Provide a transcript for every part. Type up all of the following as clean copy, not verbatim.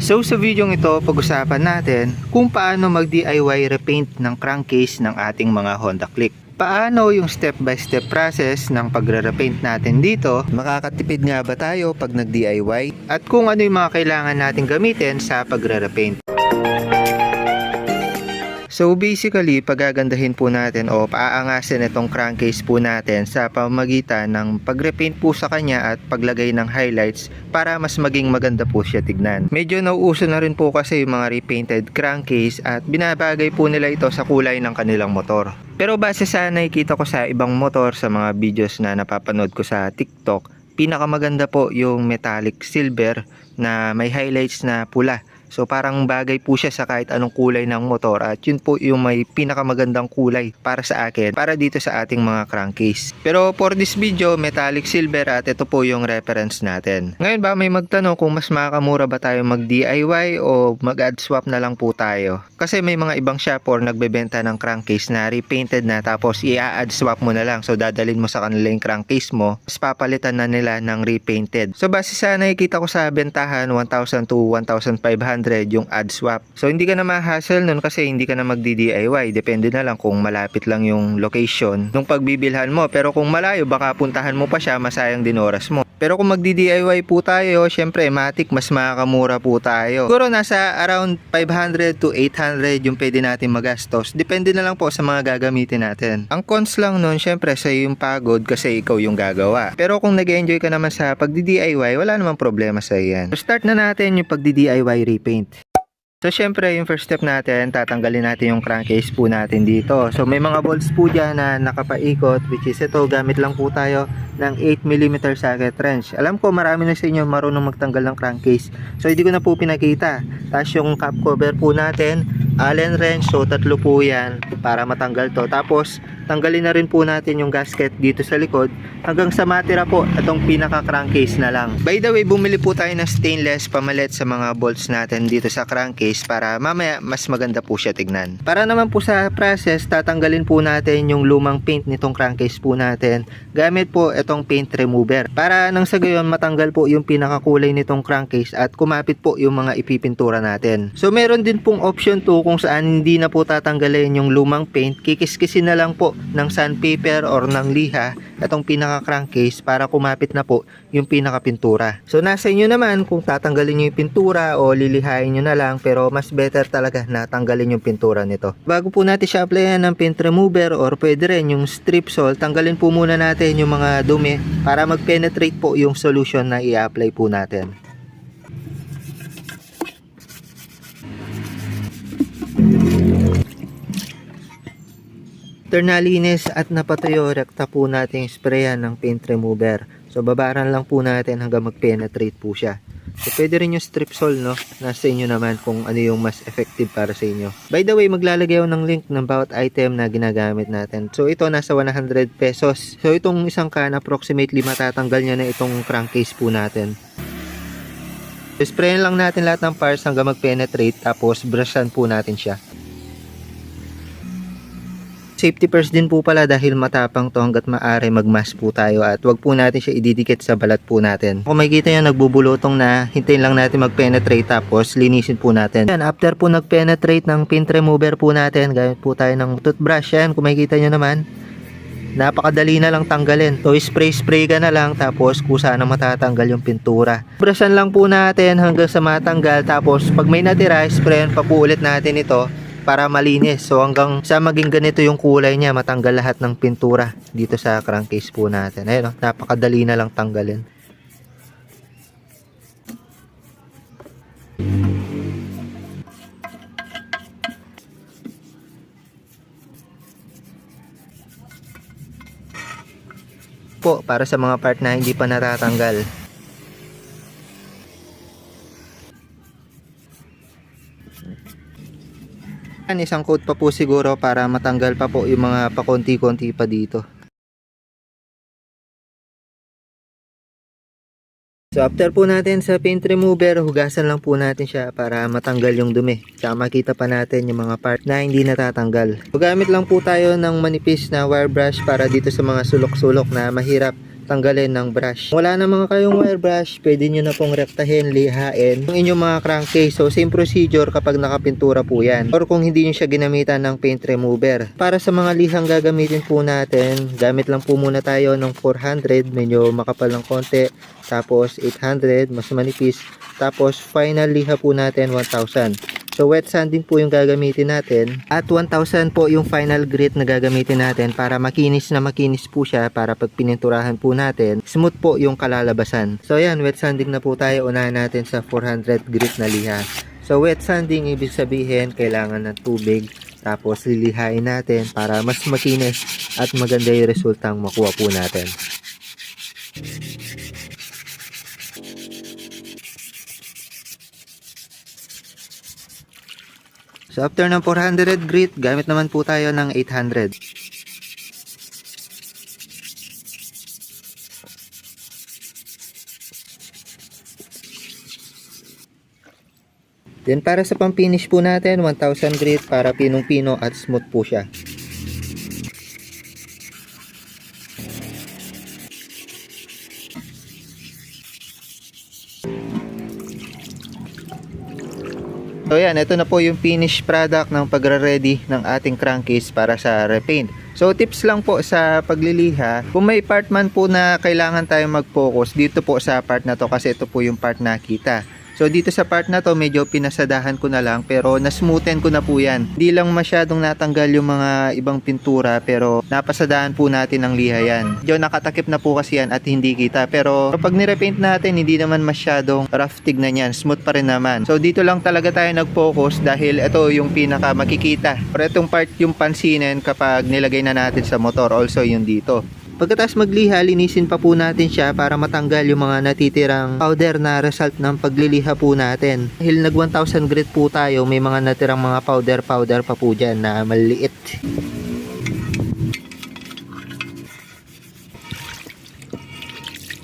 So sa video ito, pag-usapan natin kung paano mag-DIY repaint ng crankcase ng ating mga Honda Click. Paano yung step-by-step process ng pagre-repaint natin dito? Makakatipid nga ba tayo pag nag-DIY? At kung ano yung mga kailangan natin gamitin sa pagre-repaint. So basically, pagagandahin po natin o paaangasin itong crankcase po natin sa pamamagitan ng pag-repaint po sa kanya at paglagay ng highlights para mas maging maganda po siya tignan. Medyo nauuso na rin po kasi yung mga repainted crankcase at binabagay po nila ito sa kulay ng kanilang motor. Pero base sa nakikita ko sa ibang motor sa mga videos na napapanood ko sa TikTok, pinakamaganda po yung metallic silver na may highlights na pula. So parang bagay po siya sa kahit anong kulay ng motor at yun po yung may pinakamagandang kulay para sa akin, para dito sa ating mga crankcase. Pero for this video, metallic silver at ito po yung reference natin. Ngayon ba may magtanong kung mas makakamura ba tayo mag DIY o mag add swap na lang po tayo? Kasi may mga ibang shop or nagbebenta ng crankcase na repainted na tapos i-add swap mo na lang. So dadalhin mo sa kanila yung crankcase mo, tapos papalitan na nila ng repainted. So base sa nakikita ko sa bentahan, 1,000 to 1,500 yung add swap. So hindi ka na ma-hassle nun kasi hindi ka na magdi-DIY. Depende na lang kung malapit lang yung location nung pagbibilhan mo. Pero kung malayo, baka puntahan mo pa siya, masayang din oras mo. Pero kung magdi-DIY po tayo, syempre matik mas makakamura po tayo. Siguro nasa around 500 to 800 yung pwede natin magastos. Depende na lang po sa mga gagamitin natin. Ang cons lang nun, syempre sa yung pagod kasi ikaw yung gagawa. Pero kung nag-enjoy ka naman sa pagdi-DIY, wala namang problema sa iyan. So start na natin yung pagdi-DIY repaint. So syempre yung first step natin, tatanggalin natin yung crankcase po natin dito. So may mga bolts po dyan na nakapaikot, which is ito, gamit lang po tayo ng 8mm socket wrench. Alam ko marami na sa inyo marunong magtanggal ng crankcase, so hindi ko na po pinakita. Tapos yung cap cover po natin, Allen wrench, so tatlo po yan para matanggal to. Tapos tanggalin na rin po natin yung gasket dito sa likod hanggang sa matira po itong pinaka crankcase na lang. By the way, bumili po tayo ng stainless pamalit sa mga bolts natin dito sa crankcase para mamaya mas maganda po siya tignan. Para naman po sa process, tatanggalin po natin yung lumang paint nitong crankcase po natin gamit po itong paint remover para nang sa gayon matanggal po yung pinakakulay nitong crankcase at kumapit po yung mga ipipintura natin. So meron din pong option to kung saan hindi na po tatanggalin yung lumang paint, kikiskisin na lang po ng sandpaper or ng liha itong pinaka crankcase para kumapit na po yung pinaka pintura. So nasa inyo naman kung tatanggalin nyo yung pintura o lilihain nyo na lang, pero mas better talaga na tanggalin yung pintura nito. Bago po natin siya applyan ng paint remover or pwede rin yung strip salt, tanggalin po muna natin yung mga dumi para mag-penetrate po yung solution na i-apply po natin. After nalinis at napatuyo, rekta po natin sprayan ng paint remover. So babaran lang po natin hanggang mag-penetrate po siya. So pwede rin yung strip salt, no? Nasa inyo naman kung ano yung mas effective para sa inyo. By the way, maglalagay ako ng link ng bawat item na ginagamit natin. So ito nasa 100 pesos. So itong isang can, approximately matatanggal niya na itong crankcase po natin. Sprayan lang natin lahat ng parts hanggang mag-penetrate, tapos brushan po natin siya. Safety first din po pala dahil matapang to, hanggat maaari magmask po tayo at wag po natin siya ididikit sa balat po natin. Kung makikita nyo nagbubulutong na, hintayin lang natin mag-penetrate tapos linisin po natin. Yan, after po nag-penetrate ng paint remover po natin, gamit po tayo ng toothbrush. Yan, kung makikita nyo naman, napakadali na lang tanggalin. So spray ka na lang tapos kusa na matatanggal yung pintura. Brushan lang po natin hanggang sa matanggal, tapos pag may natira, sprayan pa po ulit natin ito para malinis. So hanggang sa maging ganito yung kulay niya, matanggal lahat ng pintura dito sa crankcase po natin. Ayun, oh, napakadali na lang tanggalin. Po, para sa mga part na hindi pa natatanggal. Isang coat pa po siguro para matanggal pa po yung mga pakonti-konti pa dito. So after po natin sa paint remover, hugasan lang po natin siya para matanggal yung dumi. Tsaka makita pa natin yung mga part na hindi natatanggal. So gamit lang po tayo ng manipis na wire brush para dito sa mga sulok-sulok na mahirap tanggalin ng brush. Wala na mga kayong wire brush, pwede nyo na pong rektahin, lihain yung inyong mga crankcase. So same procedure kapag nakapintura po yan, or kung hindi nyo siya ginamitan ng paint remover. Para sa mga lihang gagamitin po natin, gamit lang po muna tayo ng 400, medyo makapal ng konti, tapos 800, mas manipis, tapos final liha po natin 1000. So wet sanding po yung gagamitin natin, at 1000 po yung final grit na gagamitin natin para makinis na makinis po siya, para pag pininturahan po natin, smooth po yung kalalabasan. So yan, wet sanding na po tayo. Unahan natin sa 400 grit na liha. So wet sanding, ibig sabihin kailangan ng tubig, tapos lilihain natin para mas makinis at maganda yung resultang makuha po natin. So after ng 400 grit, gamit naman po tayo ng 800. Then para sa pang-finish po natin, 1000 grit para pinong-pino at smooth po siya. So yan, ito na po yung finished product ng pagre-ready ng ating crankcase para sa repaint. So tips lang po sa pagliliha, kung may part man po na kailangan tayo mag-focus, dito po sa part na to kasi ito po yung part na kita. So dito sa part na to, medyo pinasadahan ko na lang, pero nasmoothen ko na po yan. Hindi lang masyadong natanggal yung mga ibang pintura, pero napasadahan po natin ng liha yan. Medyo nakatakip na po kasi yan at hindi kita, pero kapag nirepaint natin, hindi naman masyadong rough tignan yan, smooth pa rin naman. So dito lang talaga tayo nag-focus dahil ito yung pinaka makikita. Pero itong part yung pansinin kapag nilagay na natin sa motor, also yung dito. Pagkatapos magliha, linisin pa po natin siya para matanggal yung mga natitirang powder na result ng pagliliha po natin. Dahil nag 1000 grit po tayo, may mga natirang mga powder pa po dyan na maliit.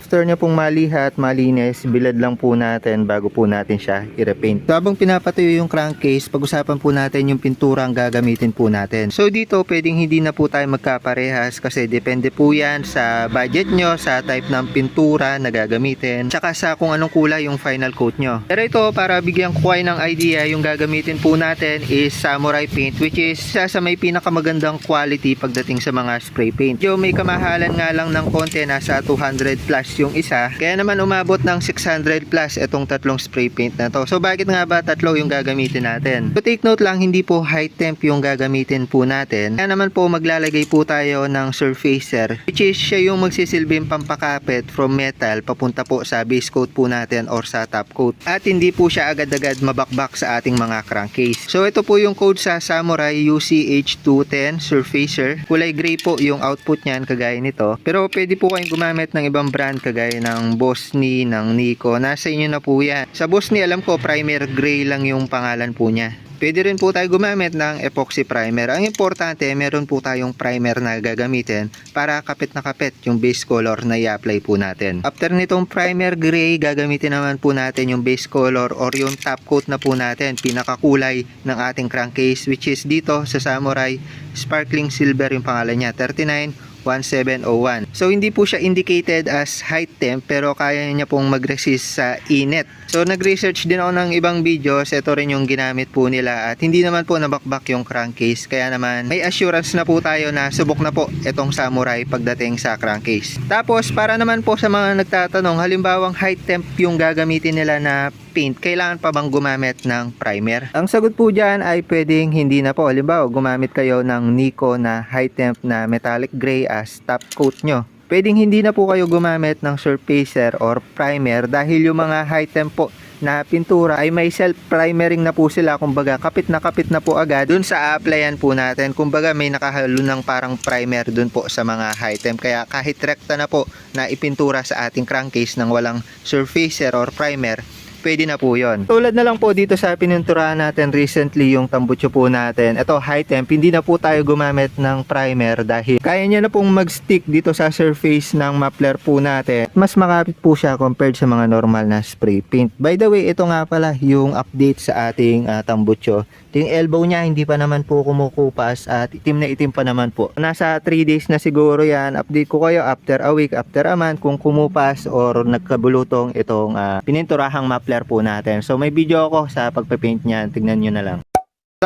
After niya pong maliha at malinis, bilad lang po natin bago po natin siya i-repaint. So habang pinapatuyo yung crankcase, pag-usapan po natin yung pintura ang gagamitin po natin. So dito pwedeng hindi na po tayo magkaparehas kasi depende po yan sa budget nyo, sa type ng pintura na gagamitin, tsaka sa kung anong kulay yung final coat nyo. Pero ito, para bigyan ko kayo ng idea, yung gagamitin po natin is Samurai paint, which is sa may pinakamagandang quality pagdating sa mga spray paint. Yung may kamahalan nga lang ng konti, nasa 200 plus yung isa, kaya naman umabot ng 600 plus itong tatlong spray paint na to. So bakit nga ba tatlo yung gagamitin natin? So take note lang, hindi po high temp yung gagamitin po natin, kaya naman po maglalagay po tayo ng surfacer, which is siya yung magsisilbing pampakapit from metal papunta po sa base coat po natin or sa top coat, at hindi po siya agad-agad mabakbak sa ating mga crankcase. So ito po yung code sa Samurai UCH210 surfacer. Kulay gray po yung output niyan, kagaya nito, pero pwede po kayong gumamit ng ibang brand kagaya ng Bosni, ng Nico, nasa inyo na po yan. Sa Bosni alam ko primer gray lang yung pangalan po niya. Pwede rin po tayo gumamit ng epoxy primer. Ang importante, meron po tayong primer na gagamitin para kapit na kapit yung base color na i-apply po natin. After nitong primer gray, gagamitin naman po natin yung base color or yung top coat na po natin, pinakakulay ng ating crankcase, which is dito sa Samurai, sparkling silver yung pangalan niya, 391701. So hindi po siya indicated as high temp, pero kaya niya pong mag-resist sa init. So nag-research din ako ng ibang videos, ito rin yung ginamit po nila at hindi naman po nabakbak yung crankcase, kaya naman may assurance na po tayo na subok na po itong Samurai pagdating sa crankcase. Tapos para naman po sa mga nagtatanong, halimbawang high temp yung gagamitin nila na paint, kailangan pa bang gumamit ng primer? Ang sagot po dyan ay pwedeng hindi na po. Halimbawa gumamit kayo ng Nico na high temp na metallic gray as top coat nyo, pwedeng hindi na po kayo gumamit ng surfacer or primer dahil yung mga high temp po na pintura ay may self primering na po sila, kumbaga kapit na po agad dun sa applyan po natin, kumbaga may nakahalo ng parang primer dun po sa mga high temp, kaya kahit rekta na po na ipintura sa ating crankcase ng walang surfacer or primer, pwede na po yon. Tulad na lang po dito sa pininturahan natin recently yung tambutso po natin. Ito high temp, hindi na po tayo gumamit ng primer dahil kaya niya na pong mag-stick dito sa surface ng muffler po natin. Mas makapit po siya compared sa mga normal na spray paint. By the way, ito nga pala yung update sa ating tambutso. Yung elbow niya hindi pa naman po kumukupas at itim na itim pa naman po. Nasa 3 days na siguro yan. Update ko kayo after a week, after a month kung kumupas or nagkabulutong itong pininturahang muffler po natin. So may video ako sa pagpe-paint niyan, tignan nyo na lang.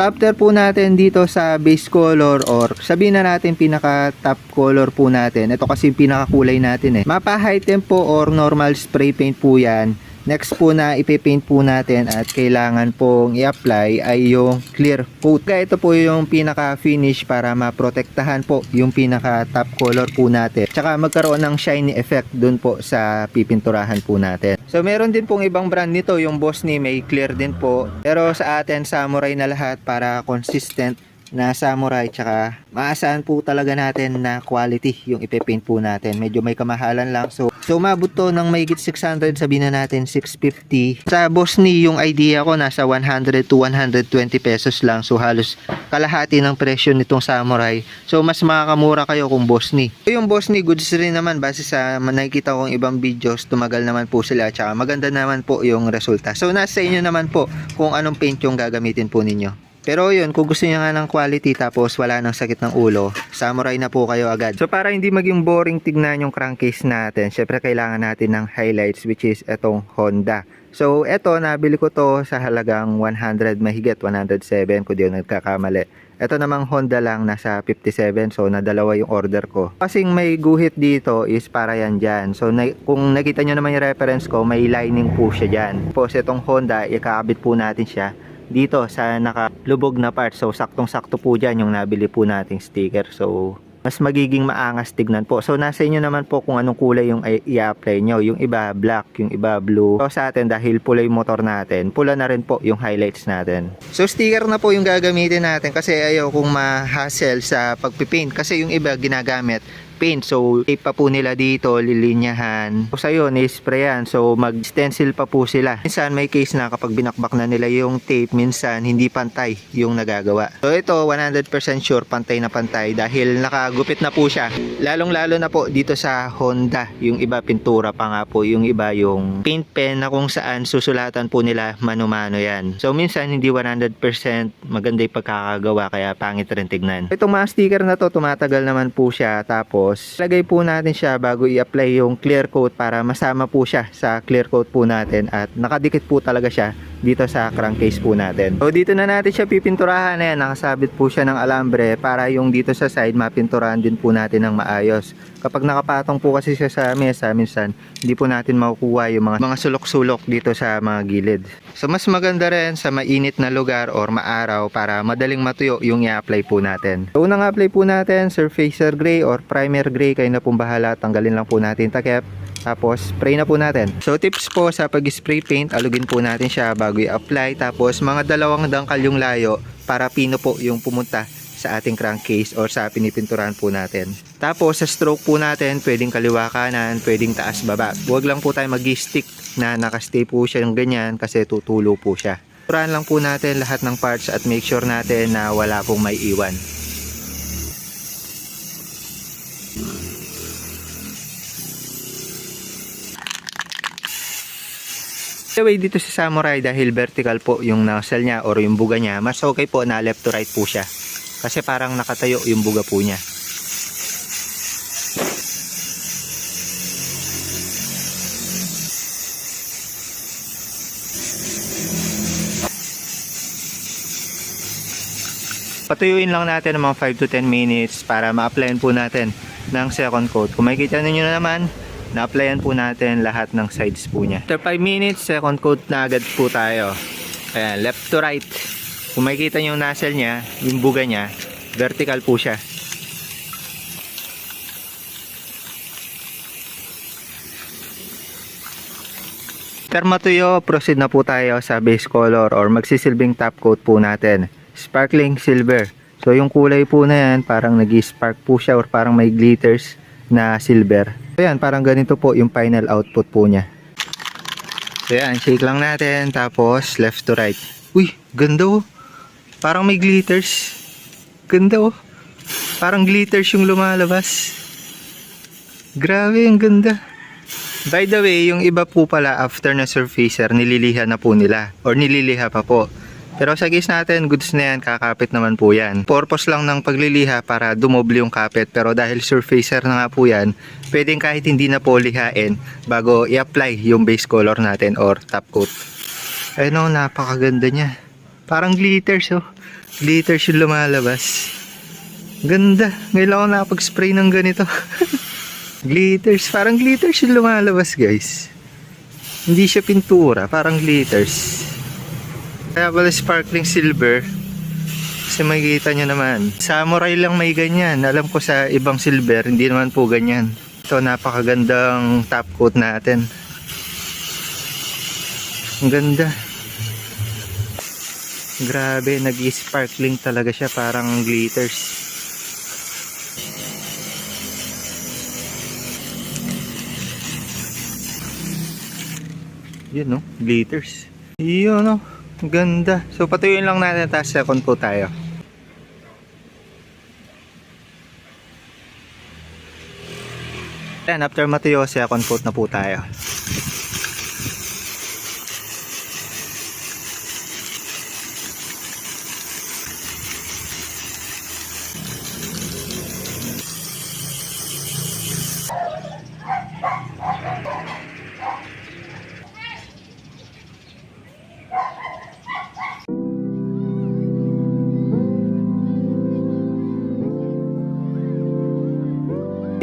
So after po natin dito sa base color or sabihin na natin pinaka top color po natin, ito kasi pinaka kulay natin mapa high temp po or normal spray paint po yan. Next po na ipipaint po natin at kailangan pong i-apply ay yung clear coat. Kaya ito po yung pinaka finish para maprotektahan po yung pinaka top color po natin. Tsaka magkaroon ng shiny effect dun po sa pipinturahan po natin. So meron din pong ibang brand nito, yung Bossni may clear din po. Pero sa atin samurai na lahat para consistent na samurai, tsaka maasahan po talaga natin na quality yung ipipaint po natin. Medyo may kamahalan lang. So umabot to ng mahigit 600, sabihin na natin 650. Sa Bossni yung idea ko nasa 100 to 120 pesos lang. So halos kalahati ng presyo nitong samurai. So mas makakamura kayo kung Bossni. Yung Bossni goods rin naman base sa nakikita kong ibang videos, tumagal naman po sila, tsaka maganda naman po yung resulta. So nasa inyo naman po kung anong paint yung gagamitin po ninyo. Pero yun, kung gusto niya nga ng quality tapos wala nang sakit ng ulo, samurai na po kayo agad. So para hindi maging boring tignan yung crankcase natin, syempre kailangan natin ng highlights, which is etong Honda. So eto, nabili ko to sa halagang 100 mahigit, 107 kung di ako nagkakamali. Ito namang Honda lang, nasa 57, so nadalawa yung order ko. Kasing may guhit dito is para yan dyan. So kung nakita nyo naman yung reference ko, may lining po siya dyan. Tapos itong Honda, ikakabit po natin siya dito sa nakalubog na part. So saktong sakto po dyan yung nabili po nating sticker. So mas magiging maangas tignan po. So nasa inyo naman po kung anong kulay yung i-apply nyo. Yung iba black, yung iba blue. So sa atin dahil pula yung motor natin, pula na rin po yung highlights natin. So sticker na po yung gagamitin natin kasi ayaw kong ma-hassle sa pagpipaint. Kasi yung iba ginagamit paint. So tape pa po nila dito, lilinyahan. So sa yun, i-sprayan. So mag-stencil pa po sila. Minsan may case na kapag binakbak na nila yung tape, minsan hindi pantay yung nagagawa. So ito 100% sure pantay na pantay dahil nakagupit na po siya. Lalong lalo na po dito sa Honda. Yung iba pintura pa nga po, yung iba yung paint pen na kung saan susulatan po nila mano-mano yan. So minsan hindi 100% maganda yung pagkakagawa kaya pangit rin tignan. Itong mga sticker na to tumatagal naman po siya, tapos lagay po natin siya bago i-apply yung clear coat para masama po siya sa clear coat po natin at nakadikit po talaga siya dito sa crankcase po natin. So dito na natin siya pipinturahan. Ayan, nakasabit po siya ng alambre para yung dito sa side mapinturahan din po natin ng maayos. Kapag nakapatong po kasi siya sa mesa, minsan hindi po natin makukuha yung mga sulok-sulok dito sa mga gilid. So mas maganda rin sa mainit na lugar or maaraw para madaling matuyo yung i-apply po natin. So unang apply po natin, surfacer gray or primer gray, kayo na pong bahala. Tanggalin lang po natin takip. Tapos spray na po natin. So tips po sa pag-spray paint, alugin po natin siya bago i-apply. Tapos mga 2 dangkal yung layo para pino po yung pumunta sa ating crankcase or sa pinipinturahan po natin. Tapos sa stroke po natin, pwedeng kaliwa kanan, pwedeng taas baba. Huwag lang po tayo mag-stick na nakastay po siya ng ganyan kasi tutulo po siya. Pinturahan lang po natin lahat ng parts at make sure natin na wala pong may iwan. Anyway, dito sa Samurai dahil vertical po yung nozzle niya or yung buga niya, mas okay po na left to right po siya. Kasi parang nakatayo yung buga po niya. Patuyuin lang natin ng mga 5 to 10 minutes para ma-applyan po natin ng second coat. Kung makikita ninyo na naman, na-applyan po natin lahat ng sides po niya. After 5 minutes, second coat na agad po tayo. Ayan, left to right. Kung makikita nyo yung nozzle niya, yung buga niya, vertical po siya. After matuyo, proceed na po tayo sa base color or magsisilbing top coat po natin. Sparkling silver. So yung kulay po na yan, parang nag-spark po siya or parang may glitters na silver. Ayan, parang ganito po yung final output po niya. So yan, shake lang natin. Tapos left to right. Uy, ganda oh. Parang may glitters. Ganda oh. Parang glitters yung lumalabas. Grabe, ang ganda. By the way, yung iba po pala after na surfacer, nililiha na po nila. Or nililiha pa po. Pero sa case natin, goods na yan, kakapit naman po yan. Purpose lang ng pagliliha para dumoble yung kapit. Pero dahil surfacer na nga po yan, pwedeng kahit hindi na po lihain bago i-apply yung base color natin or top coat. Ayun o, napakaganda niya. Parang glitters oh. Glitters yung lumalabas. Ganda. Ngayon ako nakapag-spray ng ganito. Glitters. Parang glitters yung lumalabas guys. Hindi siya pintura. Parang glitters. Kaya pala sparkling silver. Kasi makikita nyo naman. Samurai lang may ganyan. Alam ko sa ibang silver, hindi naman po ganyan. Ito, napakagandang top coat natin. Ang ganda. Grabe, nag-sparkling talaga siya. Parang glitters. Yun no, glitters. Yun no. Ganda. So patuyuin lang natin, tapos second po tayo. Then after matuyo, second coat na po tayo.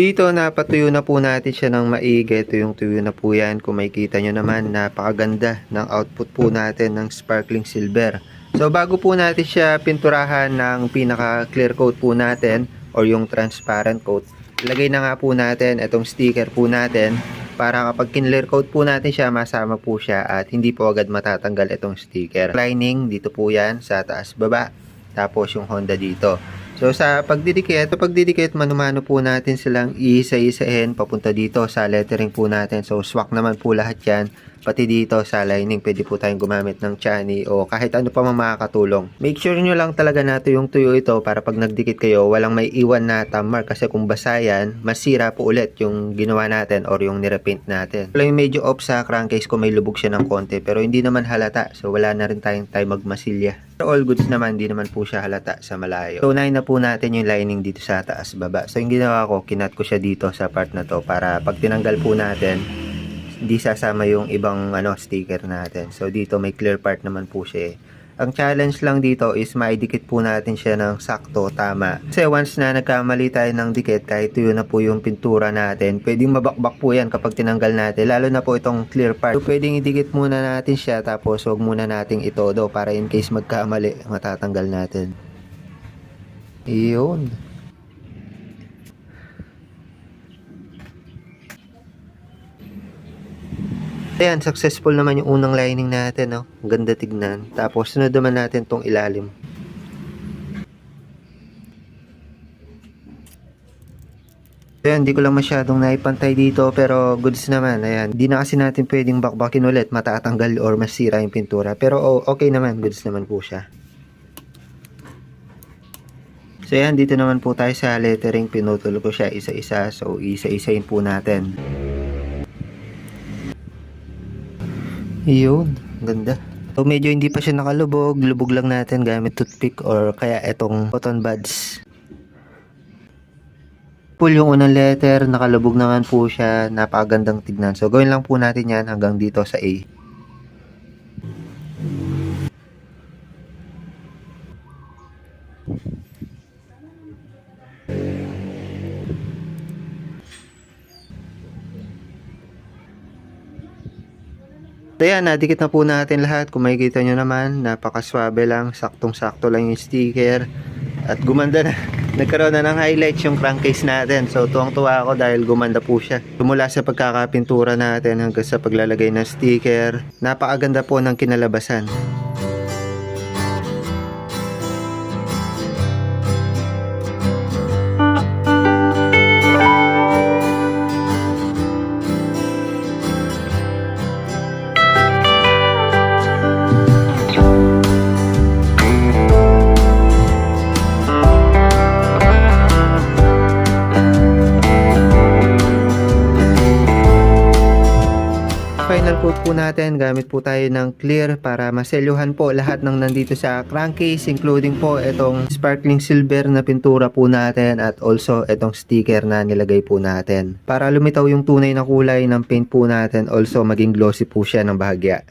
Dito napatuyo na po natin siya ng maigi. Ito yung tuyo na po yan. Kung makikita nyo naman, napakaganda ng output po natin ng sparkling silver. So bago po natin siya pinturahan ng pinaka clear coat po natin or yung transparent coat, ilagay na nga po natin itong sticker po natin para kapag kinlear coat po natin siya, masama po siya at hindi po agad matatanggal itong sticker. Lining dito po yan sa taas baba, tapos yung Honda dito. So sa pagdidikit, manumano po natin silang iisa-isahin papunta dito sa lettering po natin. So swak naman po lahat yan. Pati dito sa lining, pwede po tayong gumamit ng chani o kahit ano pa makakatulong. Make sure nyo lang talaga na yung tuyo ito para pag nagdikit kayo, walang may iwan na thumb mark. Kasi kung basa yan, masira po ulit yung ginawa natin or yung nirepaint natin. Wala yung medyo off sa crankcase ko, may lubog siya ng konti. Pero hindi naman halata. So wala na rin tayong time magmasilya. All goods naman, hindi naman po siya halata sa malayo. So unahin na po natin yung lining dito sa taas baba. So yung ginawa ko, kinat ko siya dito sa part na to para pag tinanggal po natin, hindi sasama yung ibang sticker natin. So dito may clear part naman po siya eh. Ang challenge lang dito is maidikit po natin siya ng sakto, tama. Kasi once na nagkamali tayo ng dikit, kahit yun na po yung pintura natin, pwedeng mabakbak po yan kapag tinanggal natin. Lalo na po itong clear part. So pwedeng idikit muna natin siya, tapos huwag muna nating itodo para in case magkamali, matatanggal natin. Iyon. Ayan, successful naman yung unang lining natin, no? Ganda tignan. Tapos, sunod naman natin tong ilalim. Ayan, di ko lang masyadong naipantay dito, pero goods naman. Ayan, di na kasi natin pwedeng bakbakin ulit, matatanggal or masira yung pintura. Pero okay naman, goods naman po siya. So ayan, dito naman po tayo sa lettering. Pinutol ko siya isa-isa. So, isa-isain po natin. Yun, ganda. So medyo hindi pa siya nakalubog, lubog lang natin gamit toothpick or kaya etong cotton buds. Full yung unang letter, nakalubog naman po siya, napakagandang tignan. So gawin lang po natin yan hanggang dito sa A. So yan, nadikit na po natin lahat. Kung makikita nyo naman, napakaswabe lang. Saktong-sakto lang yung sticker. At gumanda na. Nagkaroon na ng highlights yung crankcase natin. So tuwang-tuwa ako dahil gumanda po siya. Mula sa pagkakapintura natin hanggang sa paglalagay ng sticker. Napakaganda po ng kinalabasan. po natin, gamit po tayo ng clear para maselyuhan po lahat ng nandito sa crankcase, including po itong sparkling silver na pintura po natin at also itong sticker na nilagay po natin. Para lumitaw yung tunay na kulay ng paint po natin, also maging glossy po siya ng bahagya.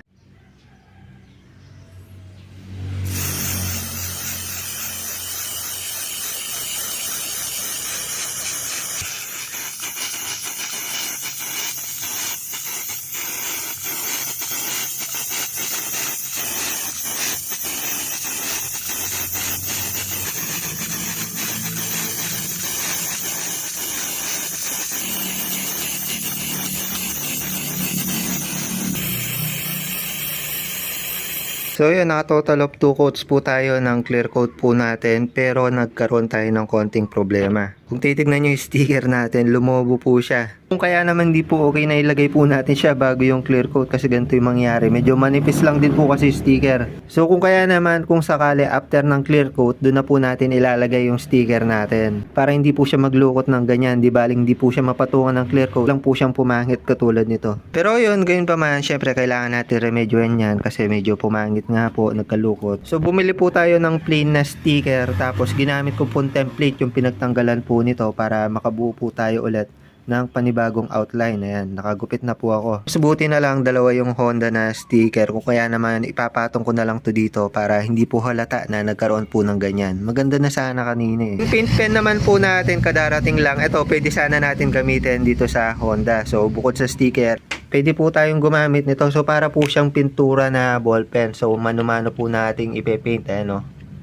So yun, naka-total of 2 coats po tayo ng clear coat po natin, pero nagkaroon tayo ng konting problema. Kung titignan nyo yung sticker natin, lumobo po siya. Kung kaya naman di po okay na ilagay po natin siya bago yung clear coat kasi ganito yung mangyari. Medyo manipis lang din po kasi sticker. So kung kaya naman, kung sakali after ng clear coat, doon na po natin ilalagay yung sticker natin. Para hindi po siya maglukot ng ganyan, di baling di po siya mapatungan ng clear coat, lang po siyang pumangit katulad nito. Pero yun, gayon pa man, syempre kailangan natin remedyohan yan kasi medyo pumangit nga po, nagkalukot. So bumili po tayo ng plain na sticker, tapos ginamit ko po template yung pinagtanggalan po nito para makabuo po tayo ulit ng panibagong outline. Ayan, nakagupit na po ako. Subuti na lang dalawa yung Honda na sticker, kung kaya naman ipapatong ko na lang to dito para hindi po halata na nagkaroon po ng ganyan. Maganda na sana kanina eh. Yung paint pen naman po natin kadarating lang. Ito, pwede sana natin gamitin dito sa Honda. So bukod sa sticker, pwede po tayong gumamit nito. So para po siyang pintura na ballpen. So mano-mano po nating ipe-paint. Ayan o.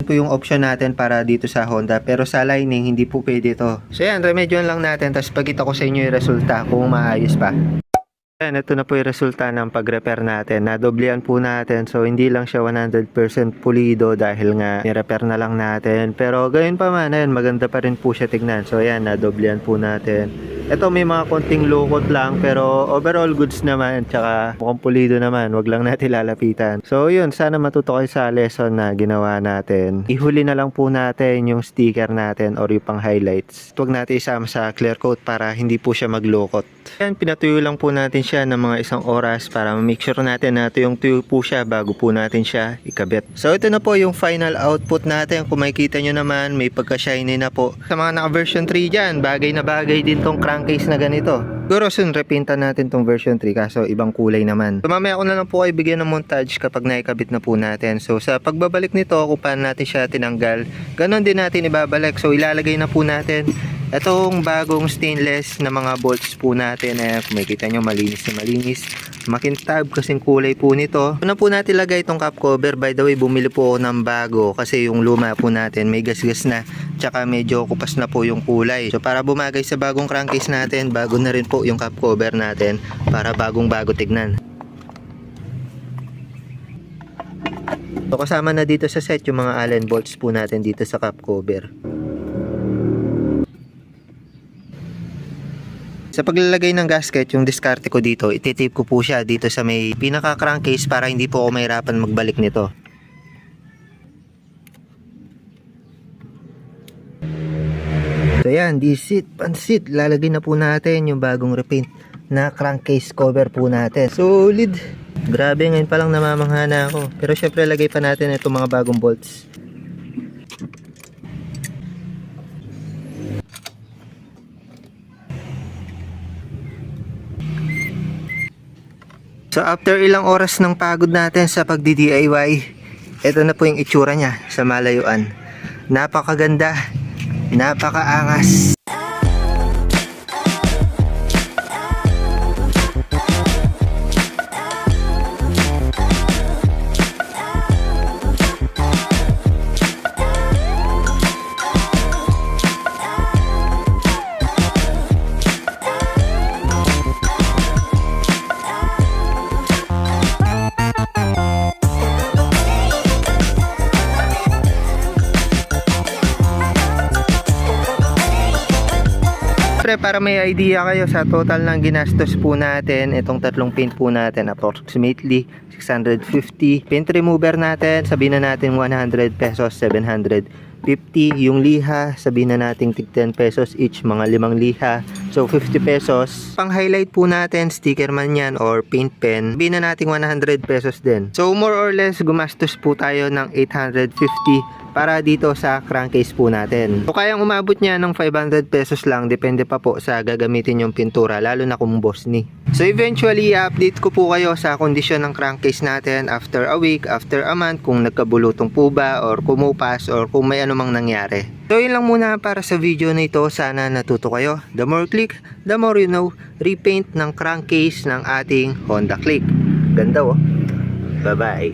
Po yung option natin para dito sa Honda, pero sa Lining hindi po pwede to. So yan, remedyoan lang natin, tapos pagkita ko sa inyo yung resulta kung maayos pa. Yan, ito na po yung resulta ng pag-repair natin. Nadoblean po natin, so hindi lang siya 100% pulido dahil nga ni-repair na lang natin. Pero gayon pa man, ayan, maganda pa rin po siya tignan. So yan, nadoblean po natin. Ito may mga konting lukot lang, pero overall goods naman, tsaka mukhang pulido naman, wag lang natin lalapitan. So yun, sana matuto kayo sa lesson na ginawa natin. Ihuli na lang po natin yung sticker natin or yung pang highlights. Huwag natin isama sa clear coat para hindi po siya maglukot. Yan, pinatuyo lang po natin siya ng mga 1 oras para ma-make sure natin na tuyo po siya bago po natin siya ikabit. So ito na po yung final output natin. Kung makikita nyo naman, may pagka-shiny na po. Sa mga naka version 3 dyan, bagay na bagay din tong crankcase na ganito. Siguro soon repintan natin tong version 3 kaso ibang kulay naman. So mamaya ko na lang po kayo bigyan ng montage kapag naikabit na po natin. So sa pagbabalik nito, kung paano natin siya tinanggal, ganon din natin ibabalik. So ilalagay na po natin itong bagong stainless na mga bolts po natin. Ayan, kung makikita nyo, malinis na malinis. Makintab kasing kulay po nito. Una po natin lagay itong cap cover. By the way, bumili po ako ng bago kasi yung luma po natin may gasgas na. Tsaka medyo kupas na po yung kulay. So para bumagay sa bagong crankcase natin, bago na rin po yung cap cover natin para bagong bago tignan. So kasama na dito sa set yung mga Allen bolts po natin dito sa cap cover. Sa paglalagay ng gasket, yung diskarte ko dito, ititape ko po siya dito sa may pinaka crankcase para hindi po ako mahirapan magbalik nito. So yan, this it, pansit. Lalagay na po natin yung bagong repaint na crankcase cover po natin. Solid. Grabe, ngayon pa lang namamangha na ako. Pero syempre lagay pa natin itong mga bagong bolts. So after ilang oras ng pagod natin sa pagdi-DIY, ito na po yung itsura niya sa malayuan. Napakaganda, napakaangas. Para may idea kayo sa total ng ginastos po natin, itong tatlong paint po natin, approximately 650. Paint remover natin, sabihin na natin 100 pesos, 700. 50 yung liha, sabihin na nating tig 10 pesos each, mga 5 liha. So 50 pesos. Pang highlight po natin, sticker man yan or paint pen, sabihin na nating 100 pesos din. So more or less gumastos po tayo ng 850 para dito sa crankcase po natin. So kayang umabot niya ng 500 pesos lang, depende pa po sa gagamitin yung pintura, lalo na kung boss ni. So eventually, update ko po kayo sa kondisyon ng crankcase natin after a week, after a month, kung nagkabulutong po ba or kumupas or kung may anumang nangyari. So yun lang muna para sa video na ito, sana natuto kayo. The more click, the more you know. Repaint ng crankcase ng ating Honda Click. Ganda oh. Bye bye.